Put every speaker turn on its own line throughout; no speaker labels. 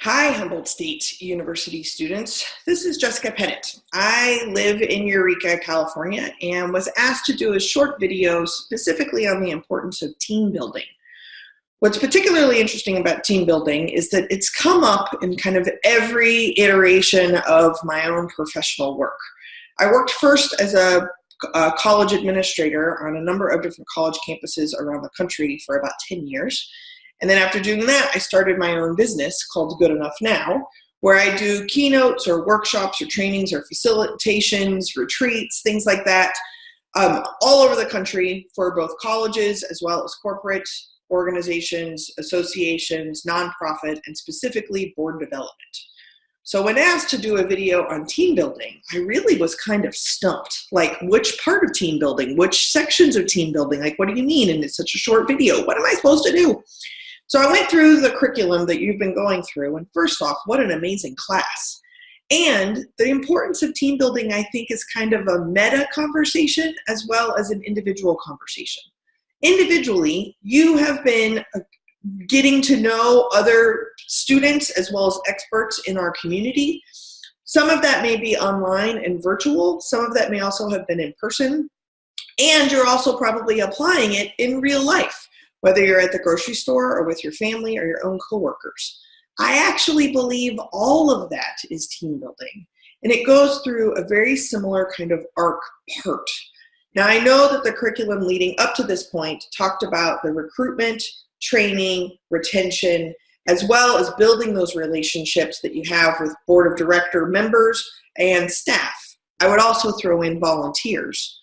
Hi, Humboldt State University students. This is Jessica Pettitt. I live in Eureka, California, and was asked to do a short video specifically on the importance of team building. What's particularly interesting about team building is that it's come up in kind of every iteration of my own professional work. I worked first as a college administrator on a number of different college campuses around the country for about 10 years. And then after doing that, I started my own business called Good Enough Now, where I do keynotes or workshops or trainings or facilitations, retreats, things like that, all over the country for both colleges as well as corporate organizations, associations, nonprofit, and specifically board development. So when asked to do a video on team building, I really was kind of stumped. Like, which part of team building? Which sections of team building? Like, what do you mean? And it's such a short video. What am I supposed to do? So I went through the curriculum that you've been going through, and first off, what an amazing class. And the importance of team building, I think, is kind of a meta conversation as well as an individual conversation. Individually, you have been getting to know other students as well as experts in our community. Some of that may be online and virtual. Some of that may also have been in person. And you're also probably applying it in real life, whether you're at the grocery store or with your family or your own coworkers. I actually believe all of that is team building. And it goes through a very similar kind of arc part. Now, I know that the curriculum leading up to this point talked about the recruitment, training, retention, as well as building those relationships that you have with board of director members and staff. I would also throw in volunteers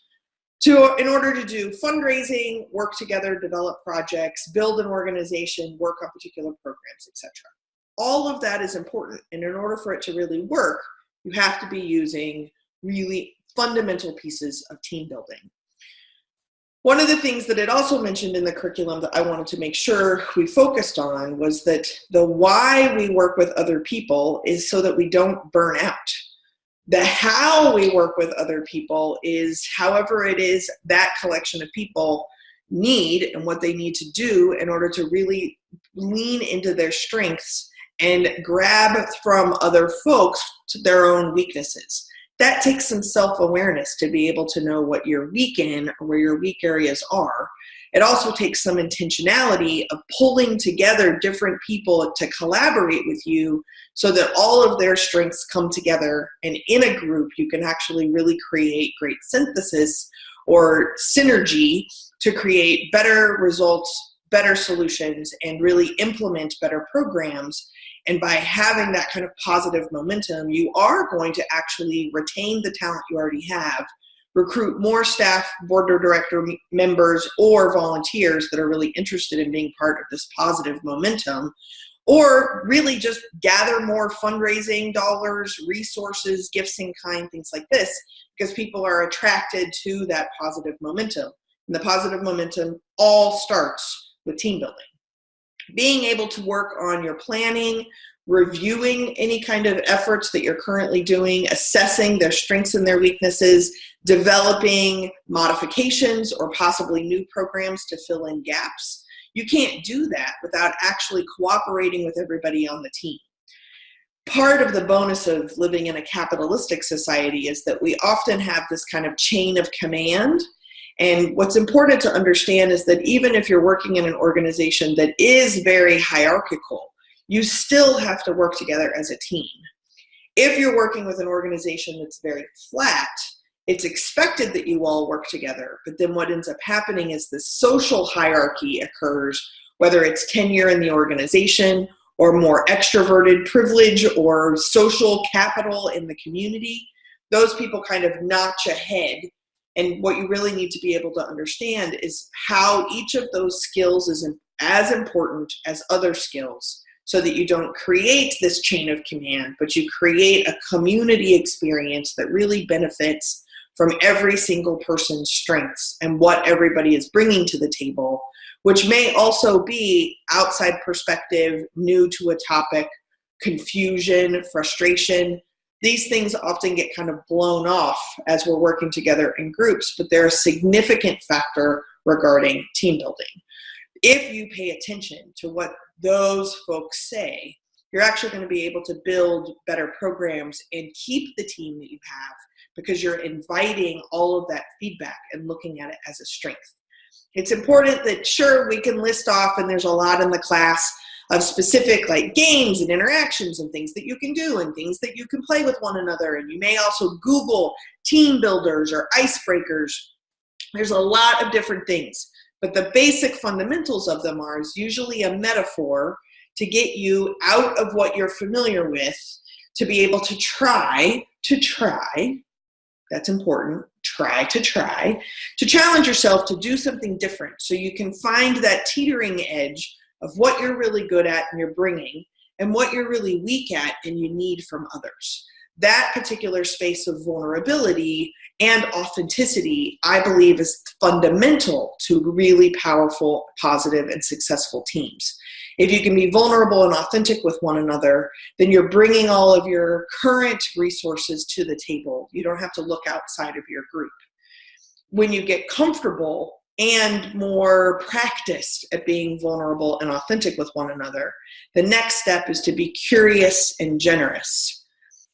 in order to do fundraising, work together, develop projects, build an organization, work on particular programs, etc. All of that is important, and in order for it to really work, you have to be using really fundamental pieces of team building. One of the things that it also mentioned in the curriculum that I wanted to make sure we focused on was that the why we work with other people is so that we don't burn out. The how we work with other people is however it is that collection of people need and what they need to do in order to really lean into their strengths and grab from other folks to their own weaknesses. That takes some self-awareness to be able to know what you're weak in or where your weak areas are. It also takes some intentionality of pulling together different people to collaborate with you so that all of their strengths come together, and in a group you can actually really create great synthesis or synergy to create better results, better solutions, and really implement better programs. And by having that kind of positive momentum, you are going to actually retain the talent you already have, recruit more staff, board of director members, or volunteers that are really interested in being part of this positive momentum, or really just gather more fundraising dollars, resources, gifts in kind, things like this, because people are attracted to that positive momentum. And the positive momentum all starts with team building. Being able to work on your planning, reviewing any kind of efforts that you're currently doing, assessing their strengths and their weaknesses, developing modifications or possibly new programs to fill in gaps. You can't do that without actually cooperating with everybody on the team. Part of the bonus of living in a capitalistic society is that we often have this kind of chain of command. And what's important to understand is that even if you're working in an organization that is very hierarchical, you still have to work together as a team. If you're working with an organization that's very flat, it's expected that you all work together, but then what ends up happening is the social hierarchy occurs, whether it's tenure in the organization or more extroverted privilege or social capital in the community. Those people kind of notch ahead. And what you really need to be able to understand is how each of those skills is as important as other skills, so that you don't create this chain of command, but you create a community experience that really benefits from every single person's strengths and what everybody is bringing to the table, which may also be outside perspective, new to a topic, confusion, frustration. These things often get kind of blown off as we're working together in groups, but they're a significant factor regarding team building. If you pay attention to what those folks say, you're actually going to be able to build better programs and keep the team that you have, because you're inviting all of that feedback and looking at it as a strength. It's important that, sure, we can list off, and there's a lot in the class of specific like games and interactions and things that you can do and things that you can play with one another. And you may also Google team builders or icebreakers. There's a lot of different things, but the basic fundamentals of them are is usually a metaphor to get you out of what you're familiar with, to be able to try, that's important, try to challenge yourself to do something different, so you can find that teetering edge of what you're really good at and you're bringing, and what you're really weak at and you need from others. That particular space of vulnerability and authenticity, I believe, is fundamental to really powerful, positive, and successful teams. If you can be vulnerable and authentic with one another, then you're bringing all of your current resources to the table. You don't have to look outside of your group. When you get comfortable and more practiced at being vulnerable and authentic with one another, the next step is to be curious and generous.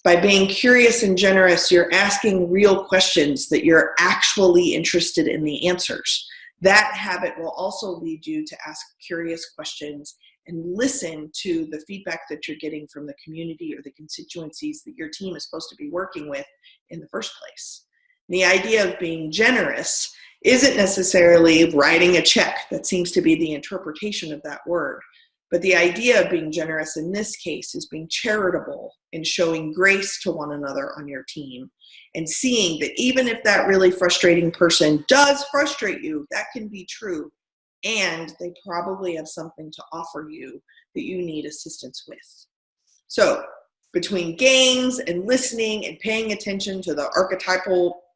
By being curious and generous, you're asking real questions that you're actually interested in the answers. That habit will also lead you to ask curious questions and listen to the feedback that you're getting from the community or the constituencies that your team is supposed to be working with in the first place. The idea of being generous isn't necessarily writing a check. That seems to be the interpretation of that word. But the idea of being generous in this case is being charitable and showing grace to one another on your team, and seeing that even if that really frustrating person does frustrate you, that can be true, and they probably have something to offer you that you need assistance with. So between games and listening and paying attention to the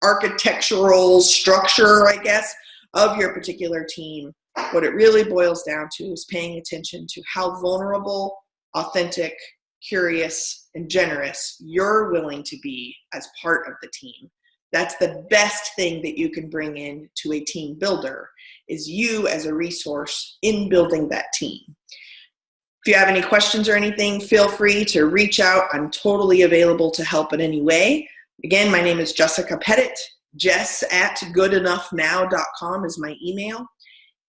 architectural structure, I guess, of your particular team, what it really boils down to is paying attention to how vulnerable, authentic, curious, and generous you're willing to be as part of the team. That's the best thing that you can bring in to a team builder, is you as a resource in building that team. If you have any questions or anything, feel free to reach out. I'm totally available to help in any way. Again, my name is Jessica Pettitt. Jess@goodenoughnow.com is my email.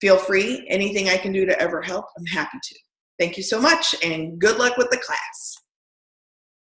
Feel free. Anything I can do to ever help, I'm happy to. Thank you so much, and good luck with the class.